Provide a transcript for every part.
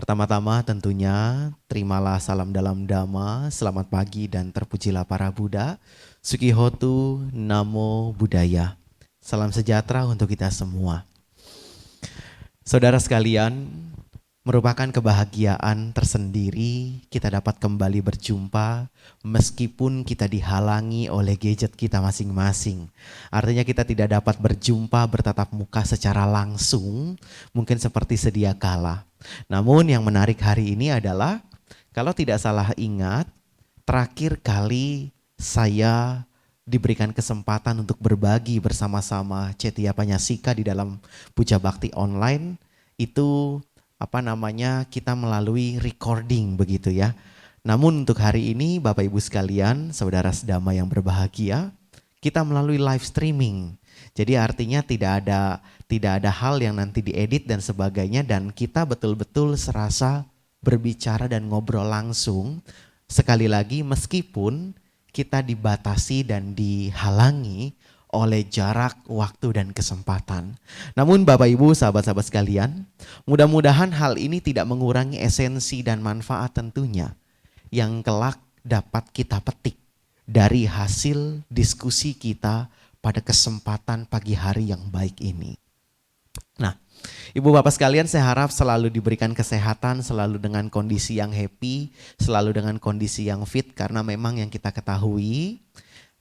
Pertama-tama tentunya terimalah salam dalam Dhamma, selamat pagi dan terpujilah para Buddha. Sukihotu Namo Buddhaya. Salam sejahtera untuk kita semua. Saudara sekalian, merupakan kebahagiaan tersendiri kita dapat kembali berjumpa meskipun kita dihalangi oleh gadget kita masing-masing. Artinya kita tidak dapat berjumpa bertatap muka secara langsung, mungkin seperti sedia kala. Namun yang menarik hari ini adalah, kalau tidak salah ingat, terakhir kali saya diberikan kesempatan untuk berbagi bersama-sama Cetya Panyasika di dalam Puja Bakti Online, itu kita melalui recording begitu ya. Namun untuk hari ini Bapak Ibu sekalian, saudara sedama yang berbahagia, kita melalui live streaming. Jadi artinya tidak ada hal yang nanti diedit dan sebagainya, dan kita betul-betul serasa berbicara dan ngobrol langsung. Sekali lagi, meskipun kita dibatasi dan dihalangi oleh jarak, waktu, dan kesempatan. Namun Bapak Ibu, sahabat-sahabat sekalian, mudah-mudahan hal ini tidak mengurangi esensi dan manfaat tentunya yang kelak dapat kita petik dari hasil diskusi kita pada kesempatan pagi hari yang baik ini. Nah, Ibu Bapak sekalian, saya harap selalu diberikan kesehatan, selalu dengan kondisi yang happy, selalu dengan kondisi yang fit, karena memang yang kita ketahui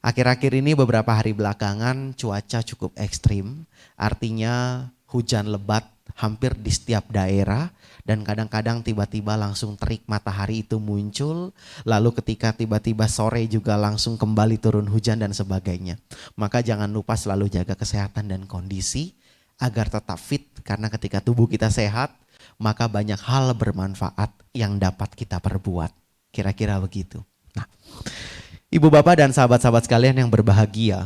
akhir-akhir ini beberapa hari belakangan cuaca cukup ekstrim, artinya hujan lebat hampir di setiap daerah, dan kadang-kadang tiba-tiba langsung terik matahari itu muncul, lalu ketika tiba-tiba sore juga langsung kembali turun hujan dan sebagainya. Maka jangan lupa selalu jaga kesehatan dan kondisi agar tetap fit, karena ketika tubuh kita sehat, maka banyak hal bermanfaat yang dapat kita perbuat. Kira-kira begitu. Nah, Ibu Bapak dan sahabat-sahabat sekalian yang berbahagia,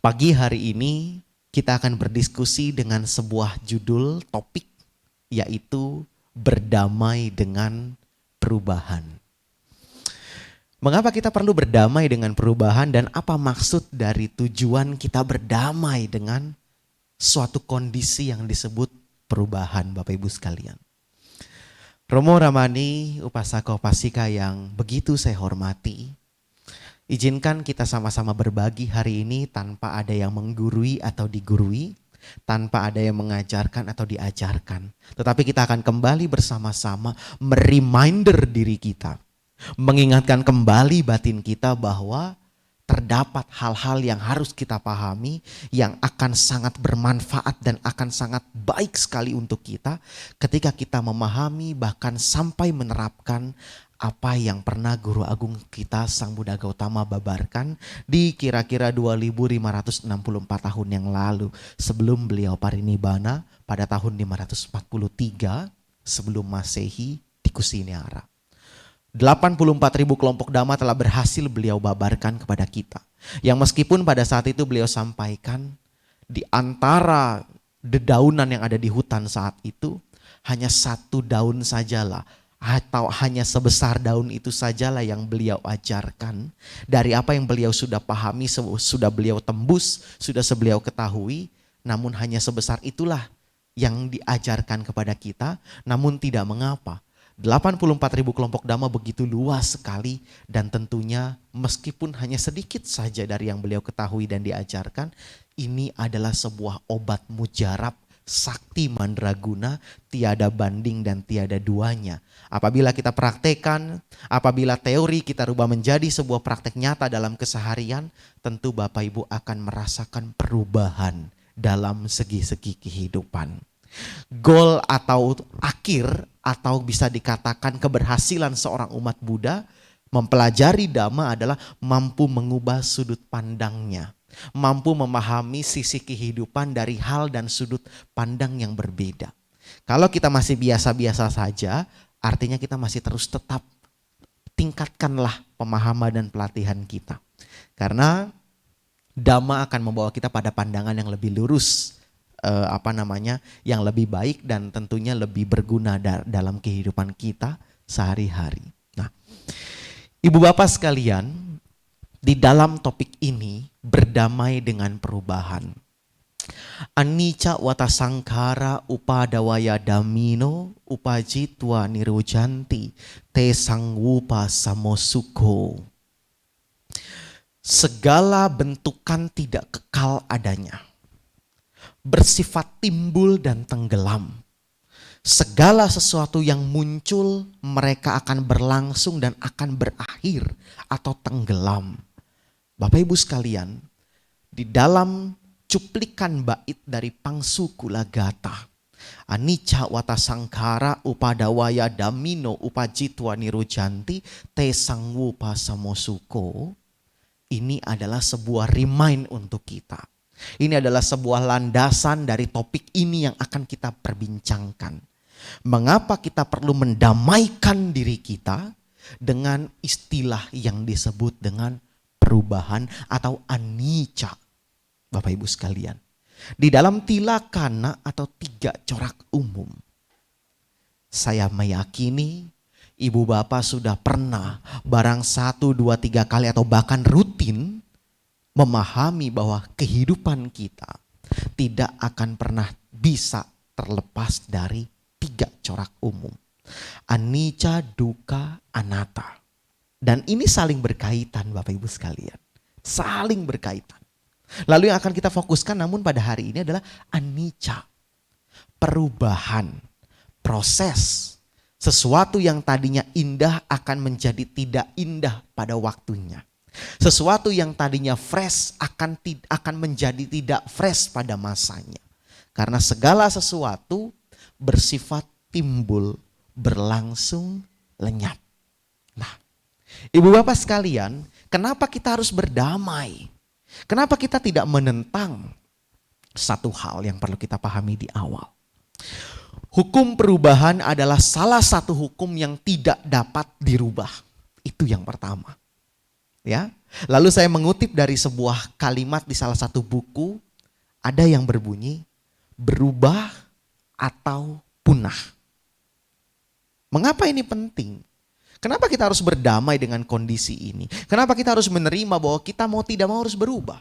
pagi hari ini kita akan berdiskusi dengan sebuah judul topik, yaitu berdamai dengan perubahan. Mengapa kita perlu berdamai dengan perubahan dan apa maksud dari tujuan kita berdamai dengan suatu kondisi yang disebut perubahan, Bapak Ibu sekalian. Romo Ramani, upasaka upasika yang begitu saya hormati, izinkan kita sama-sama berbagi hari ini tanpa ada yang menggurui atau digurui, tanpa ada yang mengajarkan atau diajarkan. Tetapi kita akan kembali bersama-sama mereminder diri kita, mengingatkan kembali batin kita bahwa terdapat hal-hal yang harus kita pahami yang akan sangat bermanfaat dan akan sangat baik sekali untuk kita ketika kita memahami bahkan sampai menerapkan apa yang pernah Guru Agung kita Sang Buddha Gautama babarkan di kira-kira 2564 tahun yang lalu sebelum beliau parinibbana pada tahun 543 sebelum Masehi di Kusinara. 84.000 kelompok Dhamma telah berhasil beliau babarkan kepada kita. Yang meskipun pada saat itu beliau sampaikan di antara dedaunan yang ada di hutan saat itu, hanya satu daun sajalah atau hanya sebesar daun itu sajalah yang beliau ajarkan. Dari apa yang beliau sudah pahami, sudah beliau tembus, sudah beliau ketahui, namun hanya sebesar itulah yang diajarkan kepada kita. Namun tidak mengapa. 84.000 kelompok Dhamma begitu luas sekali, dan tentunya meskipun hanya sedikit saja dari yang beliau ketahui dan diajarkan, ini adalah sebuah obat mujarab sakti mandraguna, tiada banding dan tiada duanya. Apabila kita praktekkan, apabila teori kita rubah menjadi sebuah praktek nyata dalam keseharian, tentu Bapak Ibu akan merasakan perubahan dalam segi-segi kehidupan. Goal atau akhir atau bisa dikatakan keberhasilan seorang umat Buddha mempelajari Dhamma adalah mampu mengubah sudut pandangnya, mampu memahami sisi kehidupan dari hal dan sudut pandang yang berbeda. Kalau kita masih biasa-biasa saja, artinya kita masih terus tetap tingkatkanlah pemahaman dan pelatihan kita. Karena Dhamma akan membawa kita pada pandangan yang lebih lurus, yang lebih baik dan tentunya lebih berguna dalam kehidupan kita sehari-hari. Nah, Ibu Bapak sekalian, di dalam topik ini berdamai dengan perubahan. Anicca wata sangkara upadawaya damino upajitwa nirujanti te sangwupa samosuko. Segala bentukan tidak kekal adanya, bersifat timbul dan tenggelam. Segala sesuatu yang muncul mereka akan berlangsung dan akan berakhir atau tenggelam. Bapak Ibu sekalian, di dalam cuplikan bait dari Pangsuku Lagata, Anicca wata sangkara upadawaya damino upajitwa nirujanti te sangwupa samosuko. Ini adalah sebuah remind untuk kita. Ini adalah sebuah landasan dari topik ini yang akan kita perbincangkan. Mengapa kita perlu mendamaikan diri kita dengan istilah yang disebut dengan perubahan atau anicca. Bapak Ibu sekalian, di dalam tilakana atau 3 corak umum, saya meyakini Ibu Bapak sudah pernah barang 1, 2, 3 kali atau bahkan rutin memahami bahwa kehidupan kita tidak akan pernah bisa terlepas dari 3 corak umum. Anicca, dukkha, anatta. Dan ini saling berkaitan Bapak Ibu sekalian. Saling berkaitan. Lalu yang akan kita fokuskan namun pada hari ini adalah anicca. Perubahan, proses. Sesuatu yang tadinya indah akan menjadi tidak indah pada waktunya. Sesuatu yang tadinya fresh akan menjadi tidak fresh pada masanya. Karena segala sesuatu bersifat timbul, berlangsung, lenyap. Nah, Ibu Bapak sekalian, kenapa kita harus berdamai? Kenapa kita tidak menentang? Satu hal yang perlu kita pahami di awal. Hukum perubahan adalah salah satu hukum yang tidak dapat dirubah. Itu yang pertama. Ya. Lalu saya mengutip dari sebuah kalimat di salah satu buku, ada yang berbunyi berubah atau punah. Mengapa ini penting? Kenapa kita harus berdamai dengan kondisi ini? Kenapa kita harus menerima bahwa kita mau tidak mau harus berubah?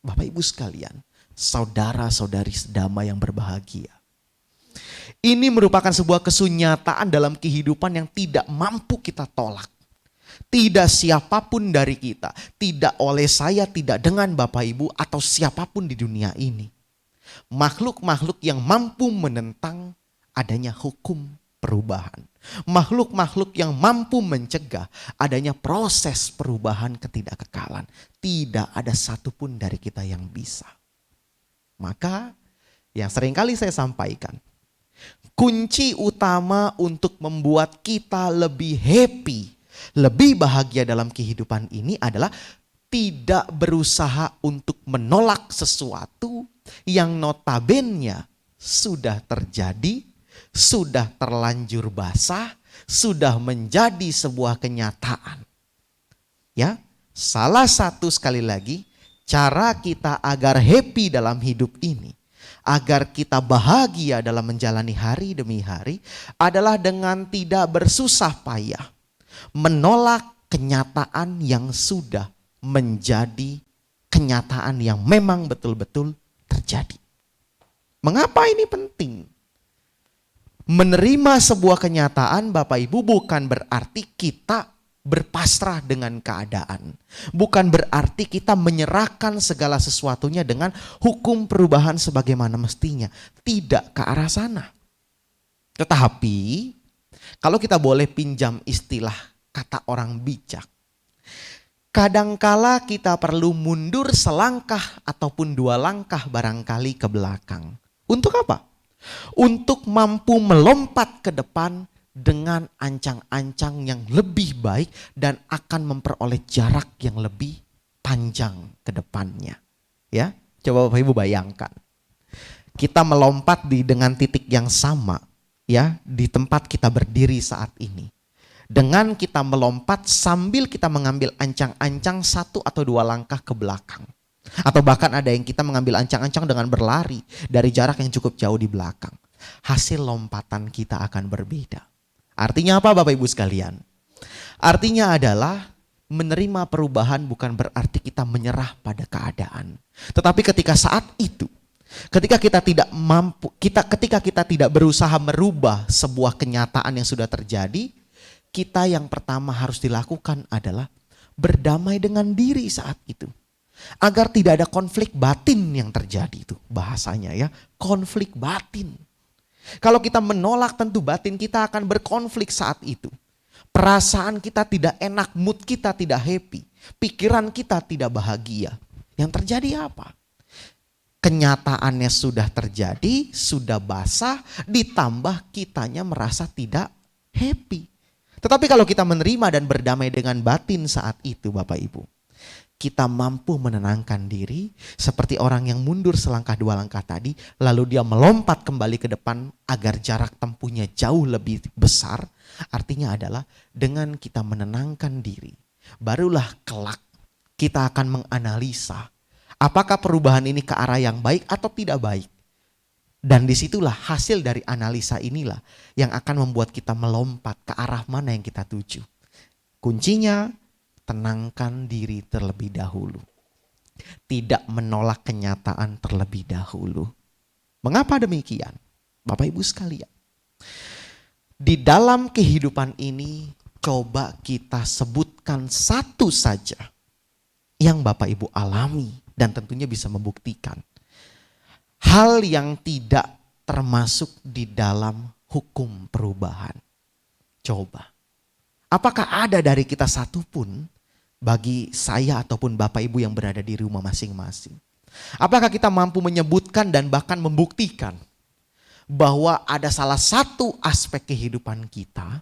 Bapak Ibu sekalian, saudara-saudari sedamai yang berbahagia. Ini merupakan sebuah kesunyataan dalam kehidupan yang tidak mampu kita tolak. Tidak siapapun dari kita, tidak oleh saya, tidak dengan Bapak Ibu atau siapapun di dunia ini. Makhluk-makhluk yang mampu menentang adanya hukum perubahan. Makhluk-makhluk yang mampu mencegah adanya proses perubahan ketidakkekalan. Tidak ada satupun dari kita yang bisa. Maka yang seringkali saya sampaikan, kunci utama untuk membuat kita lebih happy, lebih bahagia dalam kehidupan ini adalah tidak berusaha untuk menolak sesuatu yang notabene sudah terjadi, sudah terlanjur basah, sudah menjadi sebuah kenyataan. Ya, salah satu sekali lagi cara kita agar happy dalam hidup ini, agar kita bahagia dalam menjalani hari demi hari adalah dengan tidak bersusah payah menolak kenyataan yang sudah menjadi kenyataan yang memang betul-betul terjadi. Mengapa ini penting? Menerima sebuah kenyataan Bapak Ibu bukan berarti kita berpasrah dengan keadaan. Bukan berarti kita menyerahkan segala sesuatunya dengan hukum perubahan sebagaimana mestinya. Tidak ke arah sana. Tetapi kalau kita boleh pinjam istilah kata orang bijak, kadangkala kita perlu mundur selangkah ataupun 2 langkah barangkali ke belakang. Untuk apa? Untuk mampu melompat ke depan dengan ancang-ancang yang lebih baik dan akan memperoleh jarak yang lebih panjang ke depannya. Ya, coba Bapak Ibu bayangkan. Kita melompat dengan titik yang sama, ya, di tempat kita berdiri saat ini. Dengan kita melompat sambil kita mengambil ancang-ancang 1 atau 2 langkah ke belakang. Atau bahkan ada yang kita mengambil ancang-ancang dengan berlari dari jarak yang cukup jauh di belakang. Hasil lompatan kita akan berbeda. Artinya apa Bapak Ibu sekalian? Artinya adalah menerima perubahan bukan berarti kita menyerah pada keadaan. Tetapi ketika saat itu Ketika kita tidak mampu, ketika kita tidak berusaha merubah sebuah kenyataan yang sudah terjadi, kita yang pertama harus dilakukan adalah berdamai dengan diri saat itu. Agar tidak ada konflik batin yang terjadi itu bahasanya ya, konflik batin. Kalau kita menolak tentu batin kita akan berkonflik saat itu. Perasaan kita tidak enak, mood kita tidak happy, pikiran kita tidak bahagia. Yang terjadi apa? Kenyataannya sudah terjadi, sudah basah, ditambah kitanya merasa tidak happy. Tetapi kalau kita menerima dan berdamai dengan batin saat itu Bapak Ibu, kita mampu menenangkan diri seperti orang yang mundur selangkah dua langkah tadi, lalu dia melompat kembali ke depan agar jarak tempuhnya jauh lebih besar. Artinya adalah dengan kita menenangkan diri, barulah kelak kita akan menganalisa apakah perubahan ini ke arah yang baik atau tidak baik. Dan disitulah hasil dari analisa inilah yang akan membuat kita melompat ke arah mana yang kita tuju. Kuncinya, tenangkan diri terlebih dahulu. Tidak menolak kenyataan terlebih dahulu. Mengapa demikian? Bapak Ibu sekalian, di dalam kehidupan ini coba kita sebutkan satu saja yang Bapak Ibu alami dan tentunya bisa membuktikan hal yang tidak termasuk di dalam hukum perubahan. Coba, apakah ada dari kita satu pun, bagi saya ataupun Bapak Ibu yang berada di rumah masing-masing, apakah kita mampu menyebutkan dan bahkan membuktikan bahwa ada salah satu aspek kehidupan kita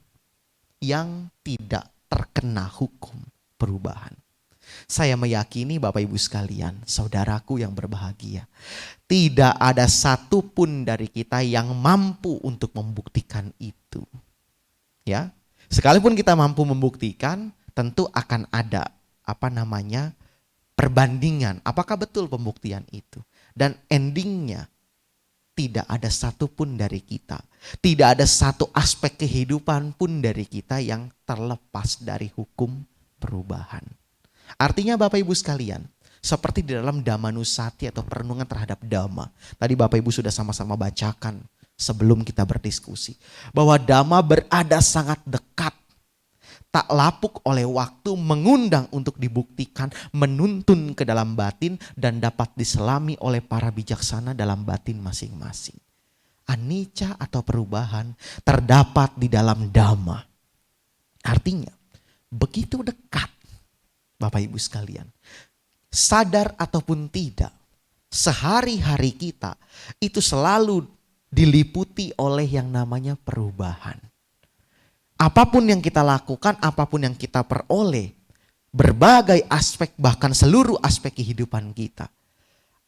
yang tidak terkena hukum perubahan? Saya meyakini Bapak Ibu sekalian, saudaraku yang berbahagia, tidak ada satupun dari kita yang mampu untuk membuktikan itu. Ya, sekalipun kita mampu membuktikan, tentu akan ada perbandingan. Apakah betul pembuktian itu? Dan endingnya tidak ada satupun dari kita, tidak ada satu aspek kehidupan pun dari kita yang terlepas dari hukum perubahan. Artinya Bapak Ibu sekalian, seperti di dalam Dhammanusati atau perenungan terhadap Dhamma. Tadi Bapak Ibu sudah sama-sama bacakan sebelum kita berdiskusi. Bahwa Dhamma berada sangat dekat. Tak lapuk oleh waktu, mengundang untuk dibuktikan, menuntun ke dalam batin dan dapat diselami oleh para bijaksana dalam batin masing-masing. Anicca atau perubahan terdapat di dalam Dhamma. Artinya begitu dekat Bapak Ibu sekalian. Sadar ataupun tidak, sehari-hari kita itu selalu diliputi oleh yang namanya perubahan. Apapun yang kita lakukan, apapun yang kita peroleh, berbagai aspek bahkan seluruh aspek kehidupan kita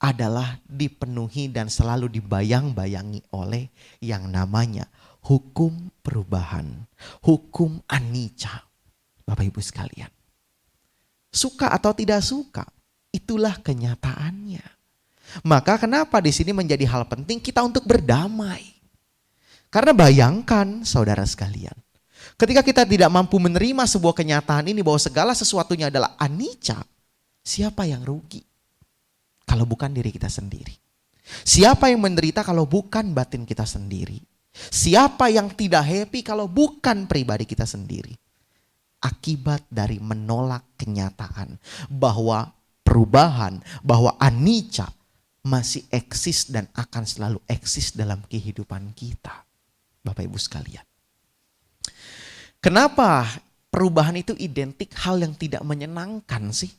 adalah dipenuhi dan selalu dibayang-bayangi oleh yang namanya hukum perubahan, hukum anicca. Bapak Ibu sekalian, suka atau tidak suka, itulah kenyataannya. Maka kenapa di sini menjadi hal penting kita untuk berdamai? Karena bayangkan saudara sekalian, ketika kita tidak mampu menerima sebuah kenyataan ini bahwa segala sesuatunya adalah anicca, siapa yang rugi? Kalau bukan diri kita sendiri. Siapa yang menderita kalau bukan batin kita sendiri? Siapa yang tidak happy kalau bukan pribadi kita sendiri? Akibat dari menolak kenyataan bahwa perubahan, bahwa anicca masih eksis dan akan selalu eksis dalam kehidupan kita. Bapak Ibu sekalian. Kenapa perubahan itu identik hal yang tidak menyenangkan sih?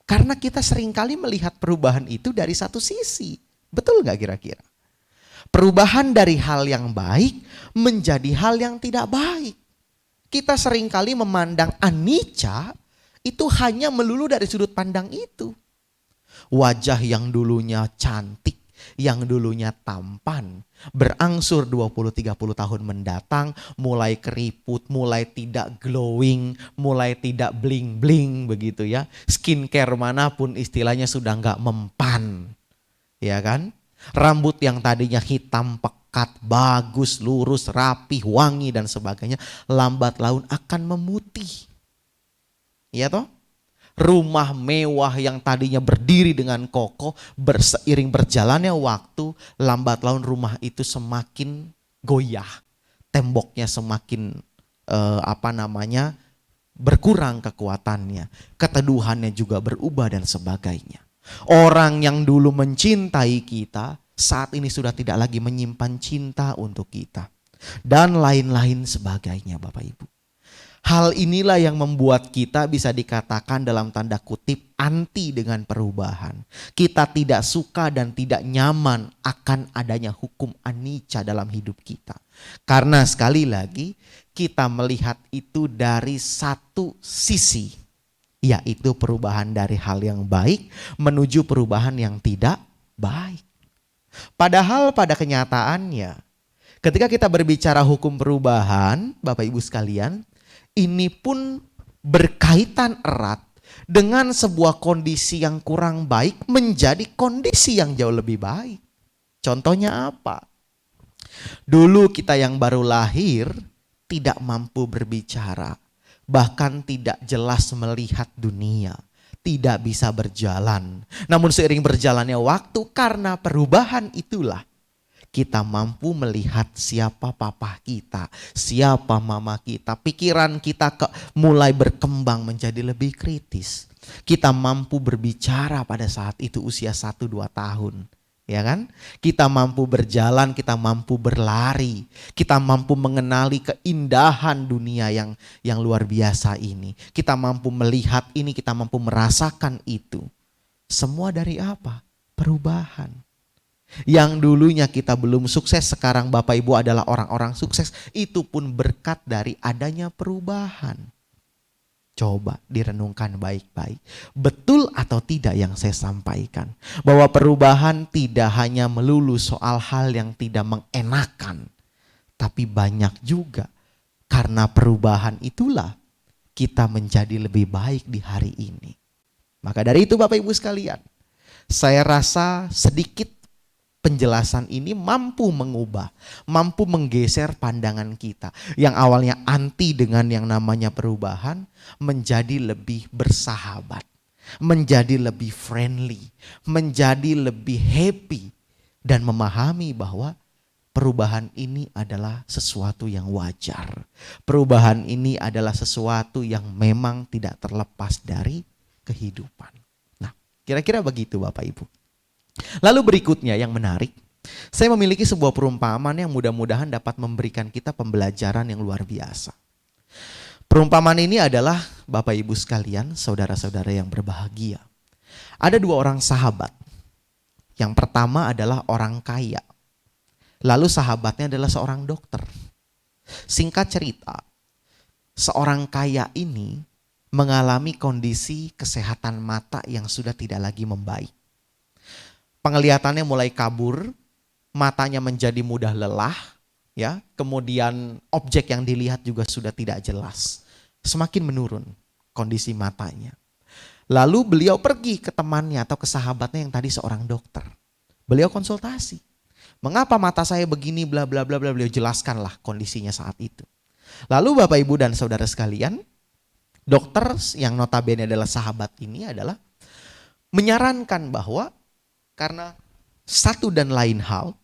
Karena kita seringkali melihat perubahan itu dari satu sisi. Betul gak kira-kira? Perubahan dari hal yang baik menjadi hal yang tidak baik. Kita seringkali memandang anicca itu hanya melulu dari sudut pandang itu. Wajah yang dulunya cantik, yang dulunya tampan, berangsur 20-30 tahun mendatang, mulai keriput, mulai tidak glowing, mulai tidak bling-bling begitu ya. Skincare manapun istilahnya sudah gak mempan, ya kan? Rambut yang tadinya hitam pekat, bagus, lurus, rapih, wangi dan sebagainya, lambat laun akan memutih. Iya toh? Rumah mewah yang tadinya berdiri dengan kokoh, seiring berjalannya waktu, lambat laun rumah itu semakin goyah. Temboknya semakin berkurang kekuatannya. Keteduhannya juga berubah dan sebagainya. Orang yang dulu mencintai kita, saat ini sudah tidak lagi menyimpan cinta untuk kita. Dan lain-lain sebagainya Bapak Ibu. Hal inilah yang membuat kita bisa dikatakan dalam tanda kutip anti dengan perubahan. Kita tidak suka dan tidak nyaman akan adanya hukum anicca dalam hidup kita. Karena sekali lagi kita melihat itu dari satu sisi, yaitu perubahan dari hal yang baik menuju perubahan yang tidak baik. Padahal pada kenyataannya ketika kita berbicara hukum perubahan, Bapak Ibu sekalian, ini pun berkaitan erat dengan sebuah kondisi yang kurang baik menjadi kondisi yang jauh lebih baik. Contohnya apa? Dulu kita yang baru lahir tidak mampu berbicara, bahkan tidak jelas melihat dunia, tidak bisa berjalan. Namun seiring berjalannya waktu, karena perubahan itulah kita mampu melihat siapa papa kita, siapa mama kita. Pikiran kita mulai berkembang menjadi lebih kritis. Kita mampu berbicara pada saat itu usia 1-2 tahun. Ya kan? Kita mampu berjalan, kita mampu berlari. Kita mampu mengenali keindahan dunia yang luar biasa ini. Kita mampu melihat ini, kita mampu merasakan itu. Semua dari apa? Perubahan. Yang dulunya kita belum sukses, sekarang Bapak Ibu adalah orang-orang sukses. Itu pun berkat dari adanya perubahan. Coba direnungkan baik-baik. Betul atau tidak yang saya sampaikan? Bahwa perubahan tidak hanya melulu soal hal yang tidak mengenakan. Tapi banyak juga karena perubahan itulah kita menjadi lebih baik di hari ini. Maka dari itu Bapak Ibu sekalian, saya rasa sedikit penjelasan ini mampu mengubah, mampu menggeser pandangan kita. Yang awalnya anti dengan yang namanya perubahan menjadi lebih bersahabat, menjadi lebih friendly, menjadi lebih happy dan memahami bahwa perubahan ini adalah sesuatu yang wajar. Perubahan ini adalah sesuatu yang memang tidak terlepas dari kehidupan. Nah, kira-kira begitu Bapak Ibu. Lalu berikutnya yang menarik, saya memiliki sebuah perumpamaan yang mudah-mudahan dapat memberikan kita pembelajaran yang luar biasa. Perumpamaan ini adalah Bapak Ibu sekalian, saudara-saudara yang berbahagia. Ada 2 orang sahabat. Yang pertama adalah orang kaya. Lalu sahabatnya adalah seorang dokter. Singkat cerita, seorang kaya ini mengalami kondisi kesehatan mata yang sudah tidak lagi membaik. Penglihatannya mulai kabur, matanya menjadi mudah lelah, ya. Kemudian objek yang dilihat juga sudah tidak jelas. Semakin menurun kondisi matanya. Lalu beliau pergi ke temannya atau ke sahabatnya yang tadi seorang dokter. Beliau konsultasi. Mengapa mata saya begini, bla bla bla bla, beliau jelaskanlah kondisinya saat itu. Lalu Bapak Ibu dan saudara sekalian, dokter yang notabene adalah sahabat ini adalah menyarankan bahwa karena satu dan lain hal,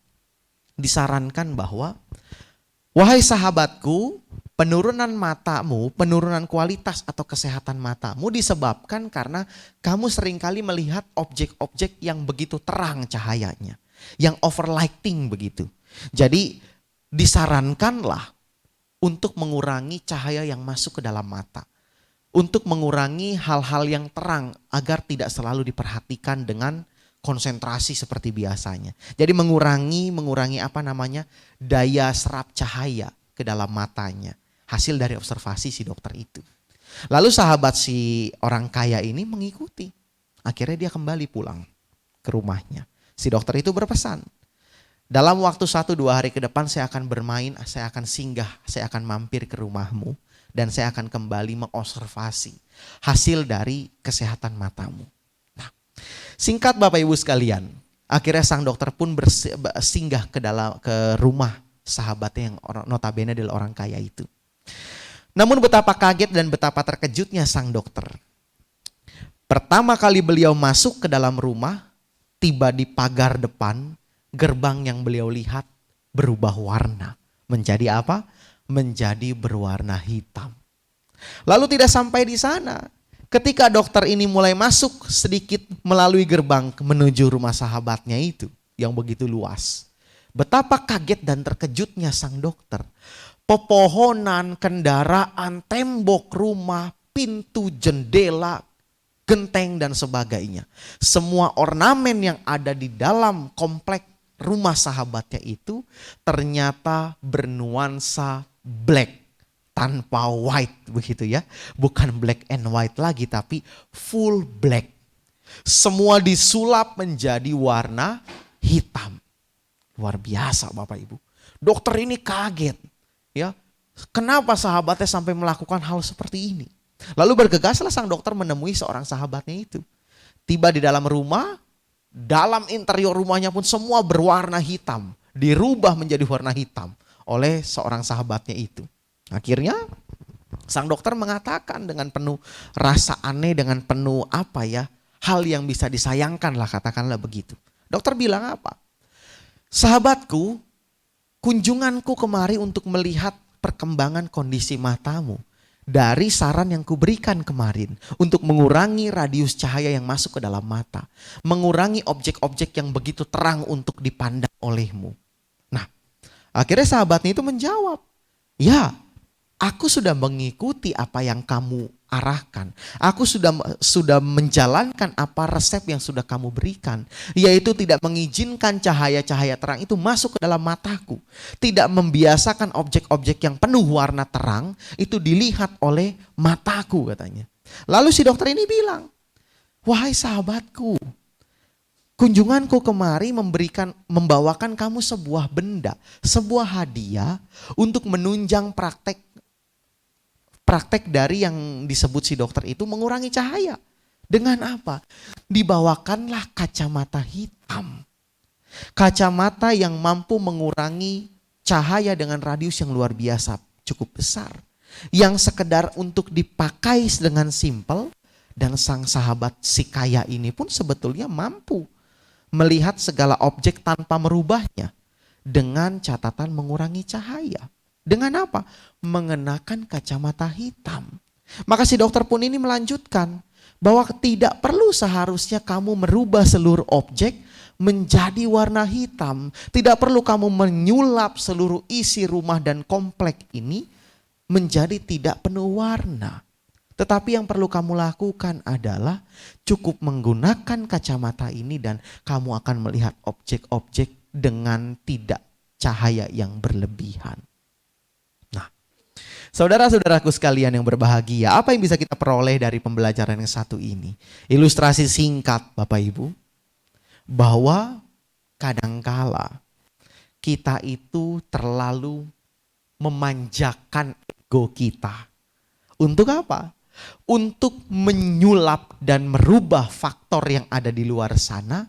disarankan bahwa, wahai sahabatku, penurunan matamu, penurunan kualitas atau kesehatan matamu disebabkan karena kamu seringkali melihat objek-objek yang begitu terang cahayanya, yang overlighting begitu. Jadi disarankanlah untuk mengurangi cahaya yang masuk ke dalam mata. Untuk mengurangi hal-hal yang terang agar tidak selalu diperhatikan dengan konsentrasi seperti biasanya. Jadi mengurangi daya serap cahaya ke dalam matanya. Hasil dari observasi si dokter itu. Lalu sahabat si orang kaya ini mengikuti. Akhirnya dia kembali pulang ke rumahnya. Si dokter itu berpesan, dalam waktu 1-2 hari ke depan saya akan bermain, saya akan singgah, saya akan mampir ke rumahmu. Dan saya akan kembali mengobservasi hasil dari kesehatan matamu. Singkat Bapak Ibu sekalian, akhirnya sang dokter pun singgah ke rumah sahabatnya yang notabene adalah orang kaya itu. Namun betapa kaget dan betapa terkejutnya sang dokter. Pertama kali beliau masuk ke dalam rumah, tiba di pagar depan, gerbang yang beliau lihat berubah warna. Menjadi apa? Menjadi berwarna hitam. Lalu tidak sampai di sana. Ketika dokter ini mulai masuk sedikit melalui gerbang menuju rumah sahabatnya itu yang begitu luas. Betapa kaget dan terkejutnya sang dokter. Pepohonan, kendaraan, tembok rumah, pintu, jendela, genteng dan sebagainya. Semua ornamen yang ada di dalam komplek rumah sahabatnya itu ternyata bernuansa black tanpa white begitu ya. Bukan black and white lagi tapi full black. Semua disulap menjadi warna hitam. Luar biasa Bapak Ibu. Dokter ini kaget ya. Kenapa sahabatnya sampai melakukan hal seperti ini? Lalu bergegaslah sang dokter menemui seorang sahabatnya itu. Tiba di dalam rumah, dalam interior rumahnya pun semua berwarna hitam. Dirubah menjadi warna hitam oleh seorang sahabatnya itu. Akhirnya sang dokter mengatakan dengan penuh rasa aneh, dengan penuh hal yang bisa disayangkan lah, katakanlah begitu. Dokter bilang apa? Sahabatku, kunjunganku kemari untuk melihat perkembangan kondisi matamu. Dari saran yang kuberikan kemarin untuk mengurangi radius cahaya yang masuk ke dalam mata. Mengurangi objek-objek yang begitu terang untuk dipandang olehmu. Nah, akhirnya sahabatnya itu menjawab, ya, aku sudah mengikuti apa yang kamu arahkan. Aku sudah menjalankan apa resep yang sudah kamu berikan. Yaitu tidak mengizinkan cahaya-cahaya terang itu masuk ke dalam mataku. Tidak membiasakan objek-objek yang penuh warna terang itu dilihat oleh mataku katanya. Lalu si dokter ini bilang, wahai sahabatku, kunjunganku kemari membawakan kamu sebuah benda, sebuah hadiah untuk menunjang praktek dari yang disebut si dokter itu mengurangi cahaya. Dengan apa? Dibawakanlah kacamata hitam. Kacamata yang mampu mengurangi cahaya dengan radius yang luar biasa, cukup besar. Yang sekedar untuk dipakai dengan simpel, dan sang sahabat si kaya ini pun sebetulnya mampu melihat segala objek tanpa merubahnya. Dengan catatan mengurangi cahaya. Dengan apa? Mengenakan kacamata hitam. Maka si dokter pun ini melanjutkan bahwa tidak perlu seharusnya kamu merubah seluruh objek menjadi warna hitam. Tidak perlu kamu menyulap seluruh isi rumah dan komplek ini menjadi tidak penuh warna. Tetapi yang perlu kamu lakukan adalah cukup menggunakan kacamata ini dan kamu akan melihat objek-objek dengan tidak cahaya yang berlebihan. Saudara-saudaraku sekalian yang berbahagia, apa yang bisa kita peroleh dari pembelajaran yang satu ini? Ilustrasi singkat Bapak Ibu, bahwa kadangkala kita itu terlalu memanjakan ego kita. Untuk apa? Untuk menyulap dan merubah faktor yang ada di luar sana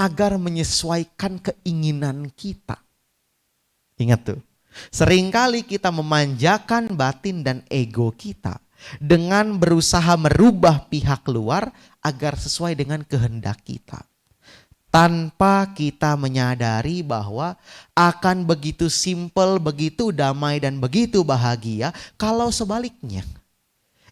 agar menyesuaikan keinginan kita. Ingat tuh. Seringkali kita memanjakan batin dan ego kita dengan berusaha merubah pihak luar agar sesuai dengan kehendak kita. Tanpa kita menyadari bahwa akan begitu simpel, begitu damai dan begitu bahagia kalau sebaliknya.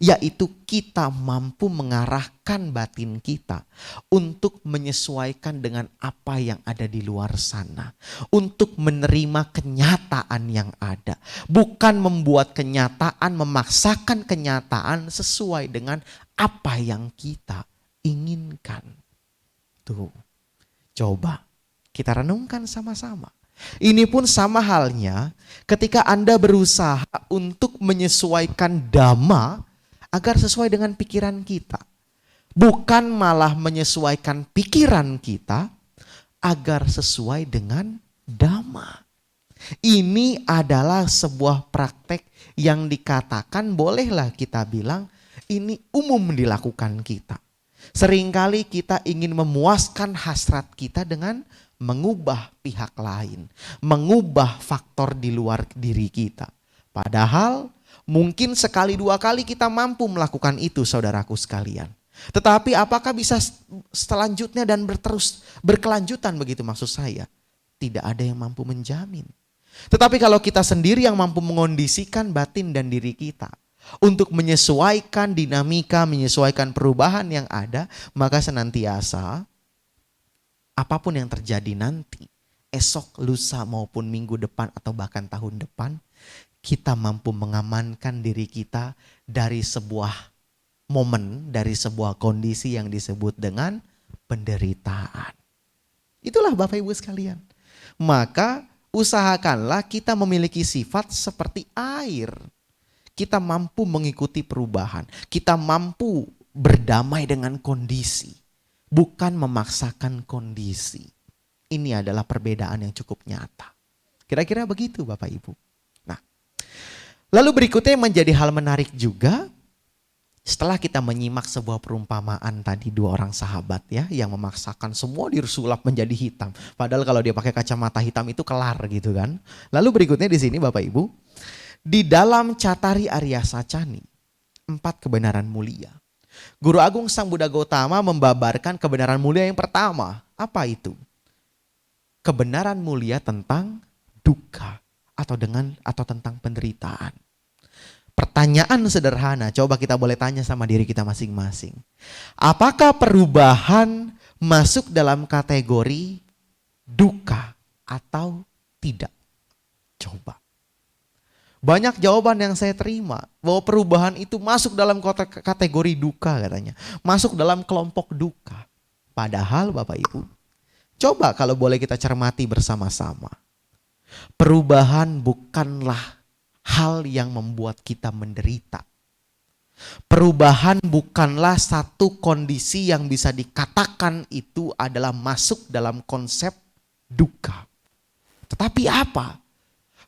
Yaitu kita mampu mengarahkan batin kita untuk menyesuaikan dengan apa yang ada di luar sana. Untuk menerima kenyataan yang ada. Bukan membuat kenyataan, memaksakan kenyataan sesuai dengan apa yang kita inginkan. Tuh, coba kita renungkan sama-sama. Ini pun sama halnya ketika Anda berusaha untuk menyesuaikan dhamma agar sesuai dengan pikiran kita. Bukan malah menyesuaikan pikiran kita agar sesuai dengan dhamma. Ini adalah sebuah praktek yang dikatakan bolehlah kita bilang ini umum dilakukan kita. Seringkali kita ingin memuaskan hasrat kita dengan mengubah pihak lain. Mengubah faktor di luar diri kita. Padahal mungkin sekali dua kali kita mampu melakukan itu saudaraku sekalian. Tetapi apakah bisa selanjutnya dan berkelanjutan begitu maksud saya? Tidak ada yang mampu menjamin. Tetapi kalau kita sendiri yang mampu mengondisikan batin dan diri kita untuk menyesuaikan dinamika, menyesuaikan perubahan yang ada, maka senantiasa apapun yang terjadi nanti, esok, lusa maupun minggu depan atau bahkan tahun depan, kita mampu mengamankan diri kita dari sebuah momen, dari sebuah kondisi yang disebut dengan penderitaan. Itulah Bapak Ibu sekalian. Maka usahakanlah kita memiliki sifat seperti air. Kita mampu mengikuti perubahan. Kita mampu berdamai dengan kondisi. Bukan memaksakan kondisi. Ini adalah perbedaan yang cukup nyata. Kira-kira begitu Bapak Ibu. Nah, lalu berikutnya yang menjadi hal menarik juga, setelah kita menyimak sebuah perumpamaan tadi dua orang sahabat ya, yang memaksakan semua disulap menjadi hitam. Padahal kalau dia pakai kacamata hitam itu kelar gitu kan. Lalu berikutnya di sini Bapak Ibu, di dalam Catari Arya Sacani, 4 kebenaran mulia. Guru Agung Sang Buddha Gautama membabarkan kebenaran mulia yang pertama. Apa itu? Kebenaran mulia tentang duka atau tentang penderitaan. Pertanyaan sederhana, coba kita boleh tanya sama diri kita masing-masing. Apakah perubahan masuk dalam kategori duka atau tidak? Coba. Banyak jawaban yang saya terima bahwa perubahan itu masuk dalam kategori duka katanya. Masuk dalam kelompok duka. Padahal Bapak Ibu, coba kalau boleh kita cermati bersama-sama. Perubahan bukanlah hal yang membuat kita menderita. Perubahan bukanlah satu kondisi yang bisa dikatakan itu adalah masuk dalam konsep duka. Tetapi apa?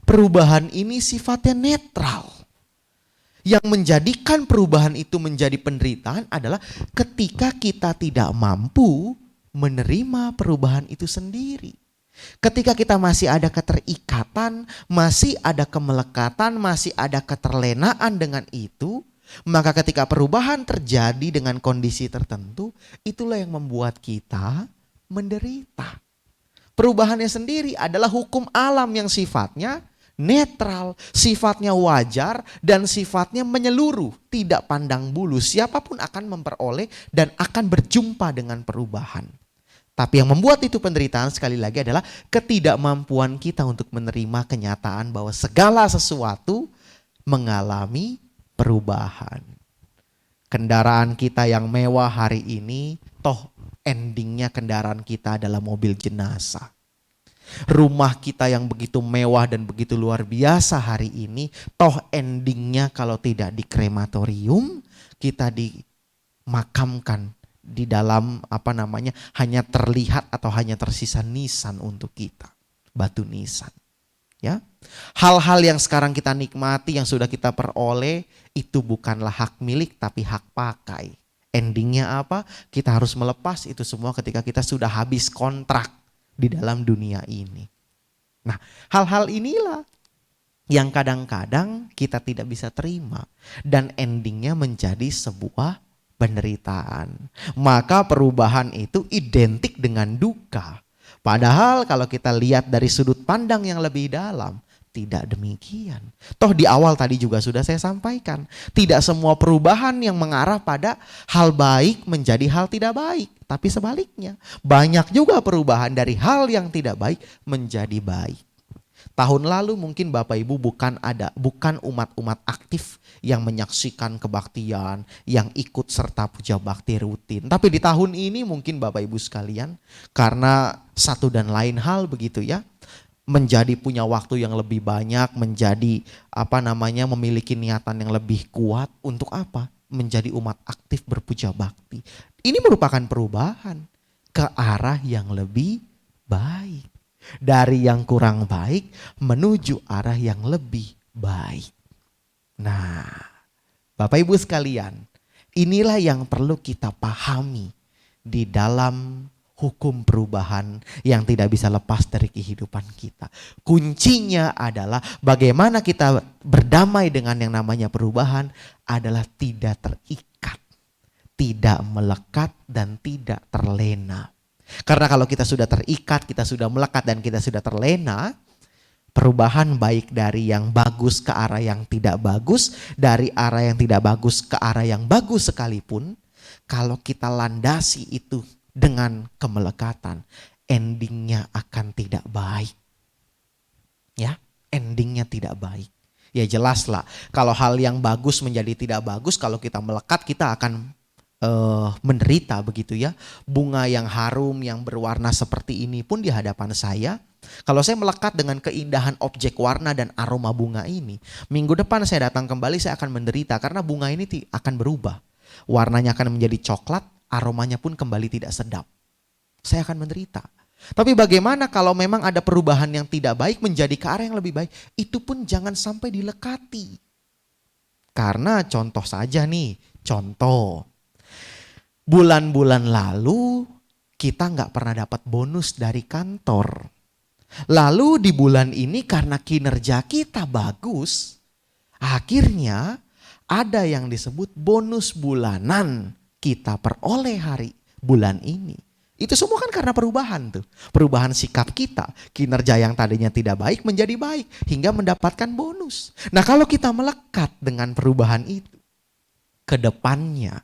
Perubahan ini sifatnya netral. Yang menjadikan perubahan itu menjadi penderitaan adalah ketika kita tidak mampu menerima perubahan itu sendiri. Ketika kita masih ada keterikatan, masih ada kemelekatan, masih ada keterlenaan dengan itu, maka ketika perubahan terjadi dengan kondisi tertentu, itulah yang membuat kita menderita. Perubahannya sendiri adalah hukum alam yang sifatnya netral, sifatnya wajar dan sifatnya menyeluruh, tidak pandang bulu. Siapapun akan memperoleh dan akan berjumpa dengan perubahan. Tapi yang membuat itu penderitaan sekali lagi adalah ketidakmampuan kita untuk menerima kenyataan bahwa segala sesuatu mengalami perubahan. Kendaraan kita yang mewah hari ini, toh endingnya kendaraan kita adalah mobil jenazah. Rumah kita yang begitu mewah dan begitu luar biasa hari ini, toh endingnya kalau tidak di krematorium, kita dimakamkan di dalam hanya terlihat atau hanya tersisa nisan untuk kita, batu nisan. Ya, hal-hal yang sekarang kita nikmati yang sudah kita peroleh itu bukanlah hak milik tapi hak pakai. Endingnya apa? Kita harus melepas itu semua ketika kita sudah habis kontrak di dalam dunia ini. Nah, hal-hal inilah yang kadang-kadang kita tidak bisa terima dan endingnya menjadi sebuah penderitaan. Maka perubahan itu identik dengan duka. Padahal kalau kita lihat dari sudut pandang yang lebih dalam, tidak demikian. Toh di awal tadi juga sudah saya sampaikan, tidak semua perubahan yang mengarah pada hal baik menjadi hal tidak baik. Tapi sebaliknya, banyak juga perubahan dari hal yang tidak baik menjadi baik. Tahun lalu mungkin Bapak Ibu bukan umat-umat aktif yang menyaksikan kebaktian, yang ikut serta puja bakti rutin. Tapi di tahun ini mungkin Bapak Ibu sekalian, karena satu dan lain hal begitu ya, menjadi punya waktu yang lebih banyak, menjadi memiliki niatan yang lebih kuat untuk apa? Menjadi umat aktif berpuja bakti. Ini merupakan perubahan ke arah yang lebih baik. Dari yang kurang baik menuju arah yang lebih baik. Nah, Bapak Ibu sekalian, inilah yang perlu kita pahami di dalam hukum perubahan yang tidak bisa lepas dari kehidupan kita. Kuncinya adalah bagaimana kita berdamai dengan yang namanya perubahan adalah tidak terikat. tidak melekat dan tidak terlena. Karena kalau kita sudah terikat, kita sudah melekat dan kita sudah terlena, perubahan baik dari yang bagus ke arah yang tidak bagus, dari arah yang tidak bagus ke arah yang bagus sekalipun, kalau kita landasi itu dengan kemelekatan, endingnya akan tidak baik. Ya, endingnya tidak baik. Ya jelas lah, kalau hal yang bagus menjadi tidak bagus, kalau kita melekat kita akan menderita begitu ya. Bunga yang harum yang berwarna seperti ini pun di hadapan saya, kalau saya melekat dengan keindahan objek warna dan aroma bunga ini, minggu depan saya datang kembali saya akan menderita karena bunga ini akan berubah. Warnanya akan menjadi coklat, aromanya pun kembali tidak sedap. Saya akan menderita. Tapi bagaimana kalau memang ada perubahan yang tidak baik menjadi ke arah yang lebih baik? Itu pun jangan sampai dilekati. Karena contoh saja nih, contoh. Bulan-bulan lalu kita nggak pernah dapat bonus dari kantor. Lalu di bulan ini karena kinerja kita bagus, akhirnya ada yang disebut bonus bulanan kita peroleh hari bulan ini. Itu semua kan karena perubahan tuh. Perubahan sikap kita, kinerja yang tadinya tidak baik menjadi baik hingga mendapatkan bonus. Nah kalau kita melekat dengan perubahan itu, ke depannya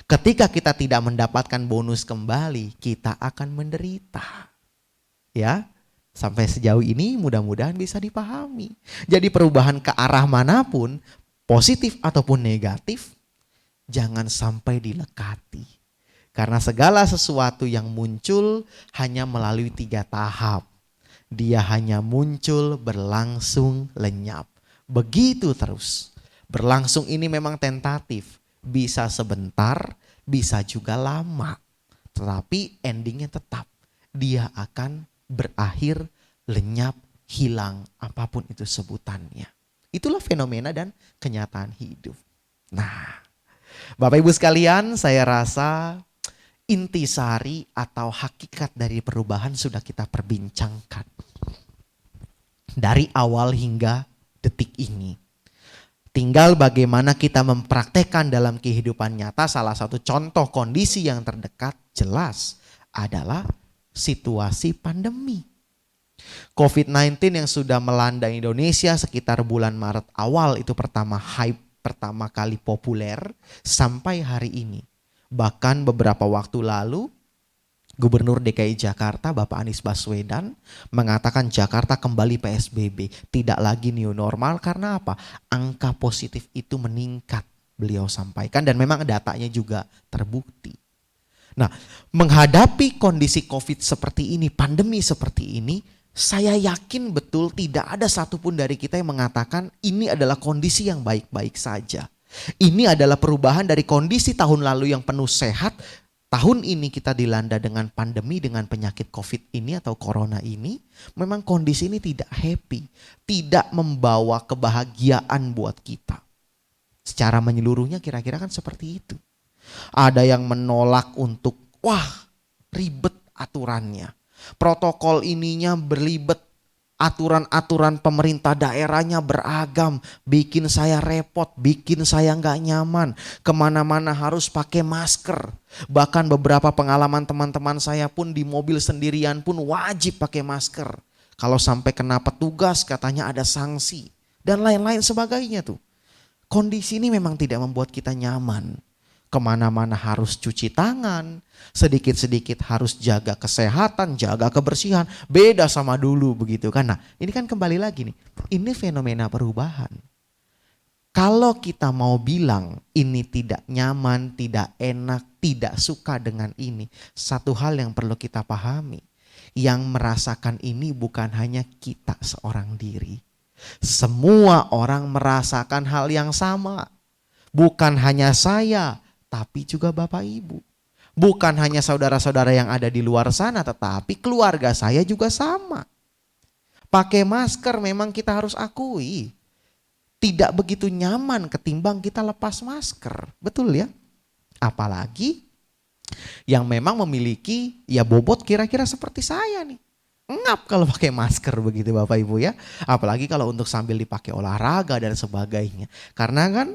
ketika kita tidak mendapatkan bonus kembali, kita akan menderita. Ya, sampai sejauh ini mudah-mudahan bisa dipahami. Jadi perubahan ke arah manapun, positif ataupun negatif, jangan sampai dilekati. Karena segala sesuatu yang muncul hanya melalui 3 tahap. Dia hanya muncul, berlangsung, lenyap. Begitu terus. Berlangsung ini memang tentatif. Bisa sebentar, bisa juga lama. Tetapi endingnya tetap. Dia akan berakhir, lenyap, hilang, apapun itu sebutannya. Itulah fenomena dan kenyataan hidup. Nah, Bapak Ibu sekalian, saya rasa intisari atau hakikat dari perubahan sudah kita perbincangkan. Dari awal hingga detik ini. Tinggal bagaimana kita mempraktekkan dalam kehidupan nyata. Salah satu contoh kondisi yang terdekat jelas adalah situasi pandemi. COVID-19 yang sudah melanda Indonesia sekitar bulan Maret awal itu pertama kali populer sampai hari ini. Bahkan beberapa waktu lalu Gubernur DKI Jakarta Bapak Anies Baswedan mengatakan Jakarta kembali PSBB, tidak lagi new normal. Karena apa? Angka positif itu meningkat, beliau sampaikan, dan memang datanya juga terbukti. Nah, menghadapi kondisi COVID seperti ini, pandemi seperti ini, saya yakin betul tidak ada satupun dari kita yang mengatakan ini adalah kondisi yang baik-baik saja. Ini adalah perubahan dari kondisi tahun lalu yang penuh sehat. Tahun ini kita dilanda dengan pandemi, dengan penyakit COVID ini atau corona ini. Memang kondisi ini tidak happy, tidak membawa kebahagiaan buat kita. Secara menyeluruhnya kira-kira kan seperti itu. Ada yang menolak untuk, ribet aturannya. Protokol ininya berlibet. Aturan-aturan pemerintah daerahnya beragam, bikin saya repot, bikin saya nggak nyaman. Kemana-mana harus pakai masker. Bahkan beberapa pengalaman teman-teman saya pun di mobil sendirian pun wajib pakai masker. Kalau sampai kena petugas katanya ada sanksi. Dan lain-lain sebagainya tuh. Kondisi ini memang tidak membuat kita nyaman. Kemana-mana harus cuci tangan, sedikit-sedikit harus jaga kesehatan, jaga kebersihan. Beda sama dulu begitu kan. Nah ini kan kembali lagi nih, ini fenomena perubahan. Kalau kita mau bilang ini tidak nyaman, tidak enak, tidak suka dengan ini. Satu hal yang perlu kita pahami, yang merasakan ini bukan hanya kita seorang diri. Semua orang merasakan hal yang sama. Bukan hanya saya, tapi juga Bapak Ibu. Bukan hanya saudara-saudara yang ada di luar sana, tetapi keluarga saya juga sama. Pakai masker memang kita harus akui tidak begitu nyaman ketimbang kita lepas masker. Betul ya? Apalagi yang memang memiliki bobot kira-kira seperti saya nih. Ngap kalau pakai masker begitu Bapak Ibu ya. Apalagi kalau untuk sambil dipakai olahraga dan sebagainya. Karena kan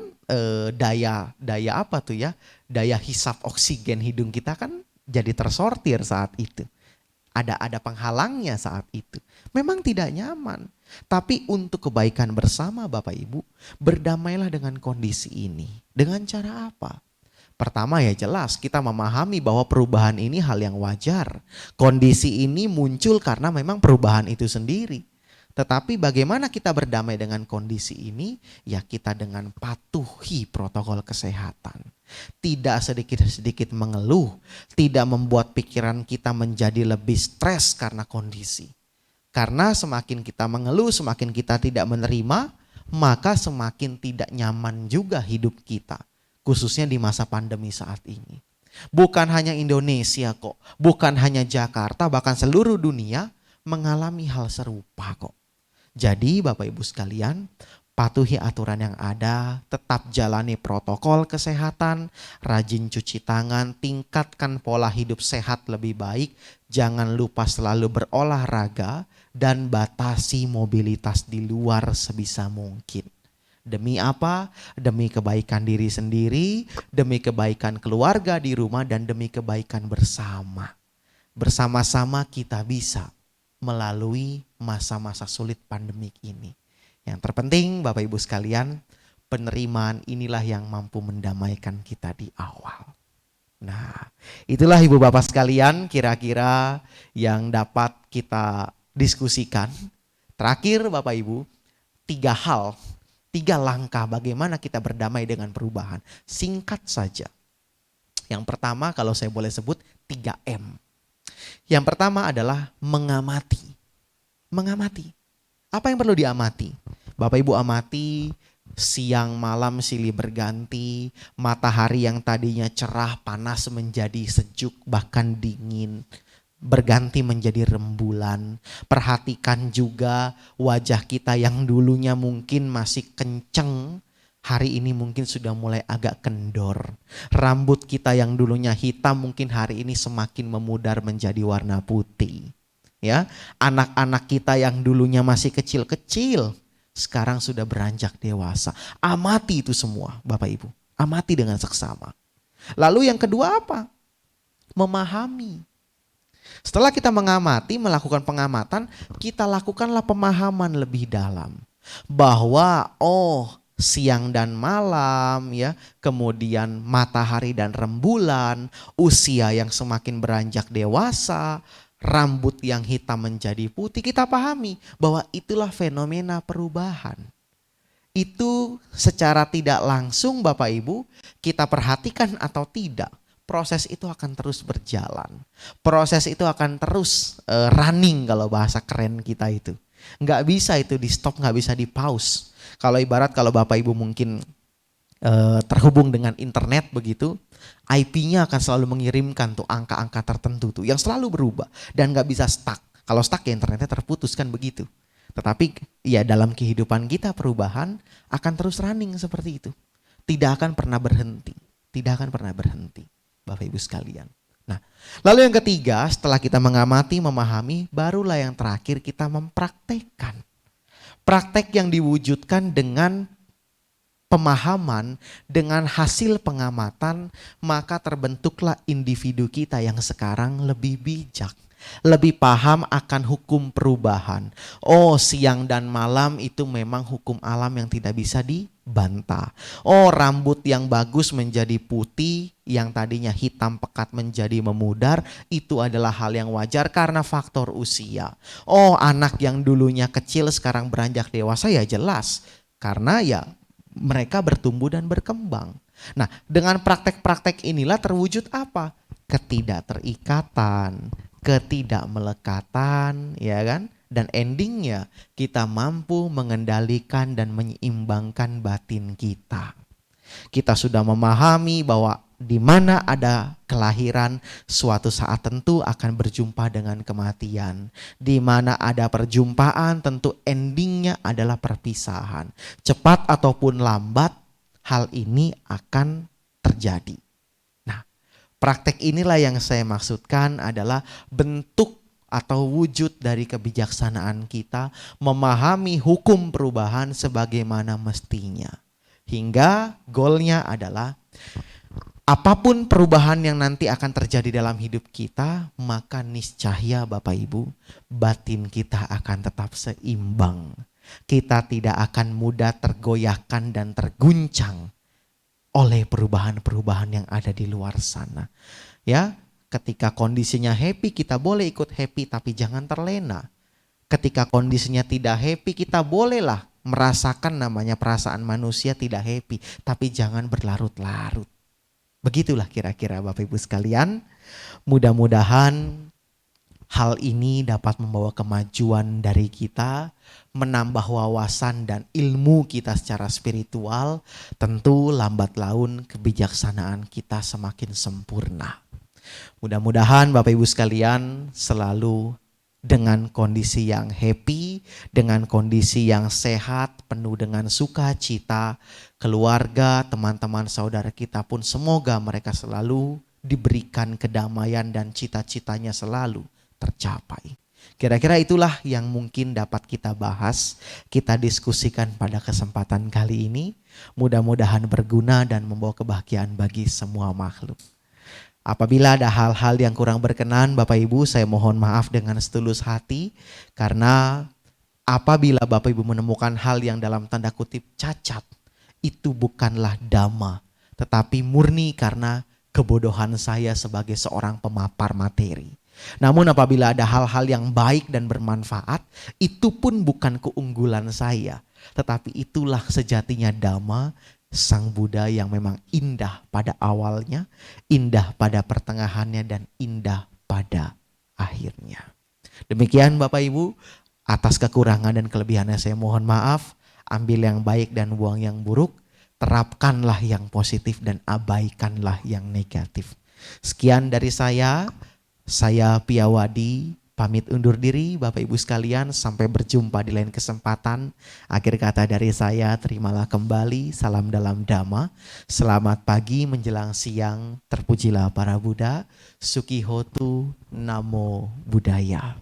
daya apa tuh ya? Daya hisap oksigen hidung kita kan jadi tersortir saat itu. Ada penghalangnya saat itu. Memang tidak nyaman. Tapi untuk kebaikan bersama Bapak Ibu, berdamailah dengan kondisi ini. Dengan cara apa? Pertama ya jelas kita memahami bahwa perubahan ini hal yang wajar. Kondisi ini muncul karena memang perubahan itu sendiri. Tetapi bagaimana kita berdamai dengan kondisi ini? Ya kita dengan patuhi protokol kesehatan. Tidak sedikit-sedikit mengeluh, tidak membuat pikiran kita menjadi lebih stres karena kondisi. Karena semakin kita mengeluh, semakin kita tidak menerima, maka semakin tidak nyaman juga hidup kita. Khususnya di masa pandemi saat ini. Bukan hanya Indonesia kok, bukan hanya Jakarta, bahkan seluruh dunia mengalami hal serupa kok. Jadi Bapak Ibu sekalian, patuhi aturan yang ada, tetap jalani protokol kesehatan, rajin cuci tangan, tingkatkan pola hidup sehat lebih baik, jangan lupa selalu berolahraga, dan batasi mobilitas di luar sebisa mungkin. Demi apa? Demi kebaikan diri sendiri, demi kebaikan keluarga di rumah, dan demi kebaikan bersama. Bersama-sama kita bisa melalui masa-masa sulit pandemik ini. Yang terpenting Bapak Ibu sekalian, penerimaan inilah yang mampu mendamaikan kita di awal. Nah, itulah Ibu Bapak sekalian kira-kira yang dapat kita diskusikan. Terakhir Bapak Ibu, 3 langkah bagaimana kita berdamai dengan perubahan. Singkat saja. Yang pertama kalau saya boleh sebut 3M. Yang pertama adalah mengamati. Mengamati. Apa yang perlu diamati? Bapak Ibu amati siang malam silih berganti, matahari yang tadinya cerah panas menjadi sejuk bahkan dingin, berganti menjadi rembulan. Perhatikan juga wajah kita yang dulunya mungkin masih kenceng, hari ini mungkin sudah mulai agak kendor. Rambut kita yang dulunya hitam mungkin hari ini semakin memudar menjadi warna putih. Ya, anak-anak kita yang dulunya masih kecil-kecil sekarang sudah beranjak dewasa. Amati itu semua Bapak Ibu. Amati dengan seksama. Lalu yang kedua apa? Memahami. Setelah kita mengamati, melakukan pengamatan, kita lakukanlah pemahaman lebih dalam. Bahwa siang dan malam ya, kemudian matahari dan rembulan, usia yang semakin beranjak dewasa, rambut yang hitam menjadi putih, kita pahami bahwa itulah fenomena perubahan. Itu secara tidak langsung Bapak Ibu kita perhatikan atau tidak, proses itu akan terus berjalan. Proses itu akan terus running kalau bahasa keren kita itu. Nggak bisa itu di stop, nggak bisa di pause. Kalau ibarat kalau Bapak Ibu mungkin terhubung dengan internet begitu, IP-nya akan selalu mengirimkan tuh angka-angka tertentu tuh yang selalu berubah dan nggak bisa stuck. Kalau stuck ya internetnya terputus kan begitu. Tetapi ya dalam kehidupan kita perubahan akan terus running seperti itu. Tidak akan pernah berhenti. Tidak akan pernah berhenti Bapak Ibu sekalian. Nah, lalu yang ketiga setelah kita mengamati, memahami, barulah yang terakhir kita mempraktekkan. Praktek yang diwujudkan dengan pemahaman, dengan hasil pengamatan, maka terbentuklah individu kita yang sekarang lebih bijak, lebih paham akan hukum perubahan. Siang dan malam itu memang hukum alam yang tidak bisa dibantah. Rambut yang bagus menjadi putih, yang tadinya hitam pekat menjadi memudar, itu adalah hal yang wajar karena faktor usia. Anak yang dulunya kecil sekarang beranjak dewasa ya jelas, karena ya mereka bertumbuh dan berkembang. Nah, dengan praktek-praktek inilah terwujud apa? Ketidakterikatan, ketidakmelekatan, ya kan? Dan endingnya kita mampu mengendalikan dan menyeimbangkan batin kita. Kita sudah memahami bahwa di mana ada kelahiran, suatu saat tentu akan berjumpa dengan kematian. Di mana ada perjumpaan, tentu endingnya adalah perpisahan. Cepat ataupun lambat, hal ini akan terjadi. Nah, praktek inilah yang saya maksudkan adalah bentuk atau wujud dari kebijaksanaan kita memahami hukum perubahan sebagaimana mestinya. Hingga goalnya adalah apapun perubahan yang nanti akan terjadi dalam hidup kita, maka niscaya Bapak Ibu, batin kita akan tetap seimbang. Kita tidak akan mudah tergoyahkan dan terguncang oleh perubahan-perubahan yang ada di luar sana. Ya, ketika kondisinya happy, kita boleh ikut happy tapi jangan terlena. Ketika kondisinya tidak happy, kita bolehlah merasakan namanya perasaan manusia tidak happy, tapi jangan berlarut-larut. Begitulah kira-kira Bapak Ibu sekalian. Mudah-mudahan hal ini dapat membawa kemajuan dari kita, menambah wawasan dan ilmu kita secara spiritual. Tentu lambat laun kebijaksanaan kita semakin sempurna. Mudah-mudahan Bapak Ibu sekalian selalu dengan kondisi yang happy, dengan kondisi yang sehat, penuh dengan sukacita. Keluarga, teman-teman, saudara kita pun semoga mereka selalu diberikan kedamaian dan cita-citanya selalu tercapai. Kira-kira itulah yang mungkin dapat kita bahas, kita diskusikan pada kesempatan kali ini. Mudah-mudahan berguna dan membawa kebahagiaan bagi semua makhluk. Apabila ada hal-hal yang kurang berkenan, Bapak Ibu, saya mohon maaf dengan setulus hati. Karena apabila Bapak Ibu menemukan hal yang dalam tanda kutip cacat, itu bukanlah dhamma, tetapi murni karena kebodohan saya sebagai seorang pemapar materi. Namun apabila ada hal-hal yang baik dan bermanfaat, itu pun bukan keunggulan saya, tetapi itulah sejatinya dhamma, Sang Buddha yang memang indah pada awalnya, indah pada pertengahannya, dan indah pada akhirnya. Demikian Bapak Ibu, atas kekurangan dan kelebihannya saya mohon maaf. Ambil yang baik dan buang yang buruk. Terapkanlah yang positif dan abaikanlah yang negatif. Sekian dari saya Piawadi. Pamit undur diri Bapak Ibu sekalian, sampai berjumpa di lain kesempatan. Akhir kata dari saya, terimalah kembali salam dalam Dhamma. Selamat pagi menjelang siang, terpujilah para Buddha. Sukihotu, Namo Buddhaya.